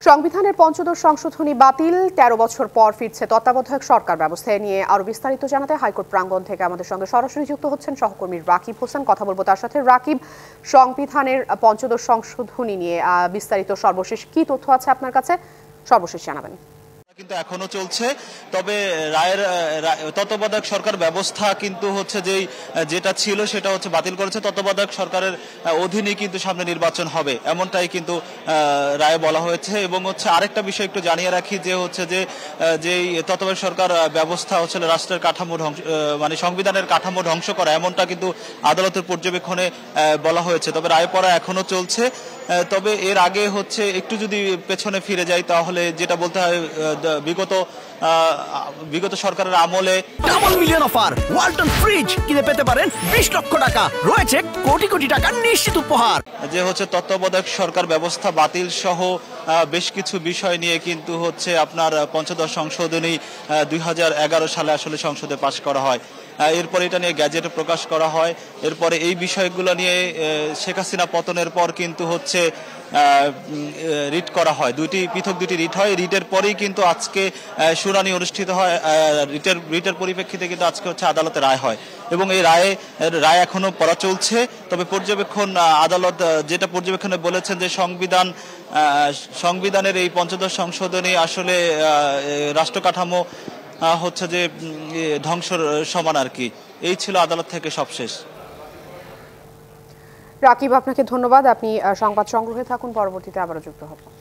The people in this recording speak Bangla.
সংবিধানের পঞ্চদশ সংশোধনী বাতিল, ১৩ বছর পর ফিরছে তত্ত্বাবধায়ক সরকার ব্যবস্থা। নিয়ে আরো বিস্তারিত জানাতে হাইকোর্ট প্রাঙ্গণ থেকে আমাদের সঙ্গে সরাসরি যুক্ত হচ্ছেন সহকর্মী রাকিব হোসেন। কথা বলবো তার সাথে। রাকিব, সংবিধানের পঞ্চদশ সংশোধনী নিয়ে বিস্তারিত সর্বশেষ কি তথ্য আছে আপনার কাছে, সর্বশেষ জানাবেন। কিন্তু এখনো চলছে, তবে রায়ের তত্ত্বাবধায়ক সরকার ব্যবস্থা কিন্তু হচ্ছে যেটা ছিল সেটা হচ্ছে বাতিল করেছে। তত্ত্বাবধায়ক সরকারের অধীনে কিন্তু সামনে নির্বাচন হবে, এমনটাই কিন্তু রায়ে বলা হয়েছে। এবং হচ্ছে আরেকটা বিষয় একটু জানিয়ে রাখি যে হচ্ছে যে তত্ত্বাবধায়ক সরকার ব্যবস্থা হচ্ছে রাষ্ট্রের কাঠামো ধ্বংস, মানে সংবিধানের কাঠামো ধ্বংস করা, এমনটা কিন্তু আদালতের পর্যবেক্ষণে বলা হয়েছে। তবে রায় পড়া এখনো চলছে। তবে এর আগে হচ্ছে একটু যদি পেছনে ফিরে যাই তাহলে যেটা বলতে হয়, বিগত সরকারের আমলে double million offer Walton fridge কিনে পেতে পারেন 20 লক্ষ টাকা, রয়েছে কোটি কোটি টাকার নিশ্চিত উপহার। যে হচ্ছে তত্ত্বাবধায়ক সরকার ব্যবস্থা বাতিল সহ বেশ কিছু বিষয় নিয়ে কিন্তু হচ্ছে আপনার পঞ্চদশ সংশোধনী 2011 সালে আসলে সংসদে পাশ করা হয়। এরপরে এটা নিয়ে গ্যাজেটে প্রকাশ করা হয়। এরপরে এই বিষয়গুলো নিয়ে শেখ হাসিনা পতনের পর কিন্তু হচ্ছে রিট করা হয়, পৃথক দুটি রিট হয়। রিটের পরেই কিন্তু আজকে শুনানি অনুষ্ঠিত হয়। রিটের পরিপ্রেক্ষিতে কিন্তু আজকে হচ্ছে আদালতে রায় হয় এবং এই রায় এখনো পড়া চলছে। তবে পর্যবেক্ষণ আদালত যেটা পর্যবেক্ষণে বলেছেন যে সংবিধানের এই পঞ্চদশ সংশোধনী আসলে রাষ্ট্র কাঠামো হচ্ছে যে ধ্বংসর সমান আর কি। এই ছিল আদালত থেকে সবশেষ। রাকিব, আপনাকে ধন্যবাদ। আপনি সংবাদ সংগ্রহে থাকুন, পরবর্তীতে আবারও যুক্ত হব।